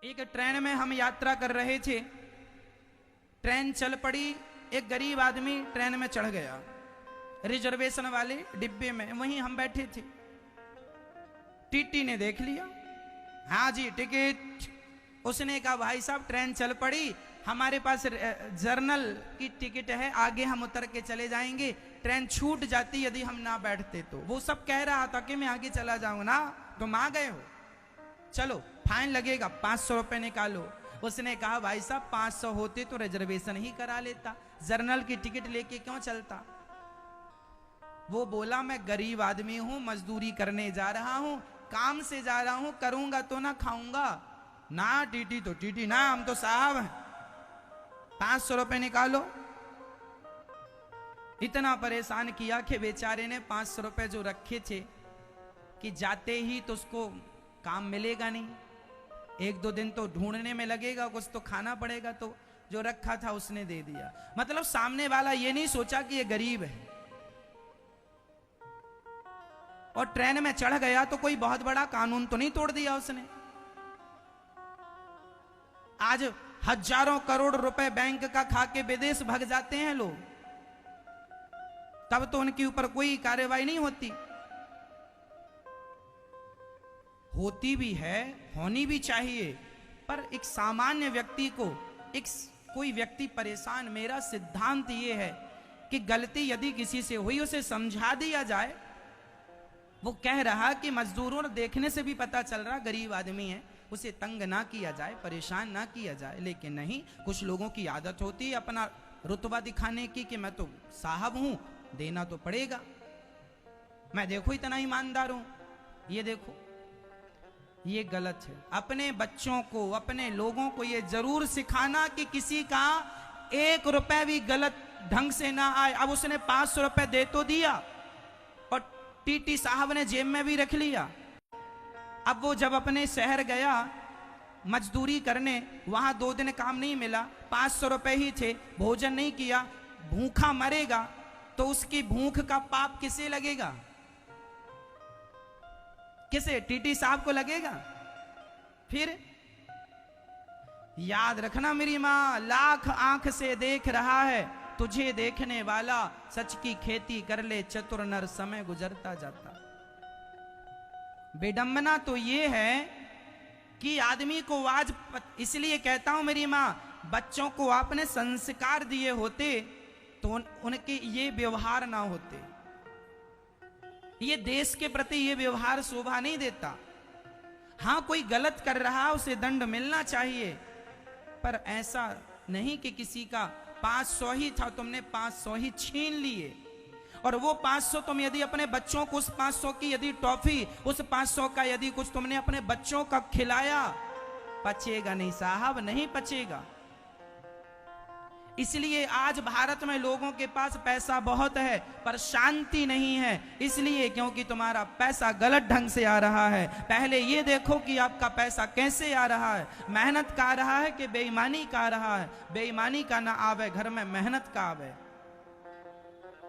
एक ट्रेन में हम यात्रा कर रहे थे, ट्रेन चल पड़ी, एक गरीब आदमी ट्रेन में चढ़ गया, रिजर्वेशन वाले डिब्बे में, वहीं हम बैठे थे। टीटी ने देख लिया, हाँ जी टिकट। उसने कहा भाई साहब ट्रेन चल पड़ी, हमारे पास जर्नल की टिकट है, आगे हम उतर के चले जाएंगे, ट्रेन छूट जाती यदि हम ना बैठते तो। वो सब कह रहा था कि मैं आगे चला जाऊंगा ना, तुम आ गए हो, चलो फाइन लगेगा, 500 रुपए निकालो। उसने कहा भाई साहब 500 होते तो रिजर्वेशन ही करा लेता, जर्नल की टिकट लेके क्यों चलता। वो बोला मैं गरीब आदमी हूं, मजदूरी करने जा रहा हूं, काम से जा रहा हूं, करूंगा तो ना खाऊंगा ना। टीटी तो टीटी ना, हम तो साहब हैं, 500 रुपए निकालो। इतना परेशान किया कि बेचारे ने 500 रुपए जो रखे थे कि जाते ही तो उसको काम मिलेगा नहीं, 1-2 दिन तो ढूंढने में लगेगा, कुछ तो खाना पड़ेगा, तो जो रखा था उसने दे दिया। मतलब सामने वाला ये नहीं सोचा कि ये गरीब है, और ट्रेन में चढ़ गया तो कोई बहुत बड़ा कानून तो नहीं तोड़ दिया उसने। आज हजारों करोड़ रुपए बैंक का खा के विदेश भाग जाते हैं लोग, तब तो उनके ऊपर कोई कार्रवाई नहीं होती। होती भी है, होनी भी चाहिए, पर एक सामान्य व्यक्ति को, एक कोई व्यक्ति परेशान, मेरा सिद्धांत ये है कि गलती यदि किसी से हुई उसे समझा दिया जाए। वो कह रहा कि मजदूरों देखने से भी पता चल रहा गरीब आदमी है, उसे तंग ना किया जाए, परेशान ना किया जाए। लेकिन नहीं, कुछ लोगों की आदत होती है अपना रुतबा दिखाने की कि मैं तो साहब हूं, देना तो पड़ेगा, मैं देखो इतना ईमानदार हूं। ये देखो, ये गलत है। अपने बच्चों को, अपने लोगों को ये जरूर सिखाना कि किसी का 1 रुपए भी गलत ढंग से ना आए। अब उसने 500 रुपए दे तो दिया और टीटी साहब ने जेब में भी रख लिया। अब वो जब अपने शहर गया मजदूरी करने, वहां 2 दिन काम नहीं मिला, 500 रुपए ही थे, भोजन नहीं किया, भूखा मरेगा, तो उसकी भूख का पाप किसे लगेगा? किसे? टीटी साहब को लगेगा। फिर याद रखना मेरी मां, लाख आंख से देख रहा है तुझे देखने वाला, सच की खेती कर ले चतुर नर, समय गुजरता जाता। विडंबना तो ये है कि आदमी को आज, इसलिए कहता हूं मेरी मां, बच्चों को आपने संस्कार दिए होते तो उनके ये व्यवहार ना होते। ये देश के प्रति ये व्यवहार शोभा नहीं देता। हां कोई गलत कर रहा उसे दंड मिलना चाहिए, पर ऐसा नहीं कि किसी का 500 ही था, तुमने 500 ही छीन लिए, और वो 500 तुम यदि अपने बच्चों को, उस 500 की यदि टॉफी, उस 500 का यदि कुछ तुमने अपने बच्चों का खिलाया, पचेगा नहीं साहब, नहीं पचेगा। इसलिए आज भारत में लोगों के पास पैसा बहुत है पर शांति नहीं है, इसलिए क्योंकि तुम्हारा पैसा गलत ढंग से आ रहा है। पहले ये देखो कि आपका पैसा कैसे आ रहा है, मेहनत का आ रहा है कि बेईमानी का आ रहा है। बेईमानी का ना आवे घर में, मेहनत का आवे।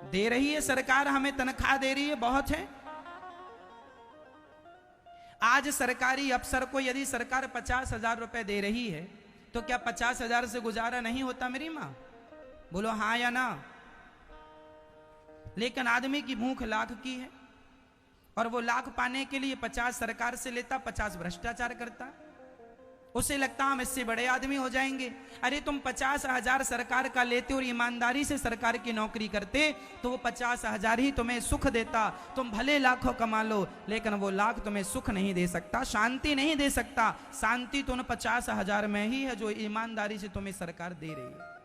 दे रही है सरकार, हमें तनख्वाह दे रही है, बहुत है। आज सरकारी अफसर को यदि सरकार 50,000 रुपए दे रही है तो क्या 50,000 से गुजारा नहीं होता मेरी मां? बोलो हाँ या ना। लेकिन आदमी की भूख लाख की है, और वो लाख पाने के लिए 50 सरकार से लेता, 50 भ्रष्टाचार करता। उसे लगता हम इससे बड़े आदमी हो जाएंगे। अरे तुम 50,000 सरकार का लेते और ईमानदारी से सरकार की नौकरी करते तो वो 50,000 ही तुम्हें सुख देता। तुम भले लाखों कमा लो, लेकिन वो लाख तुम्हें सुख नहीं दे सकता, शांति नहीं दे सकता। शांति तो उन 50,000 में ही है जो ईमानदारी से तुम्हें सरकार दे रही है।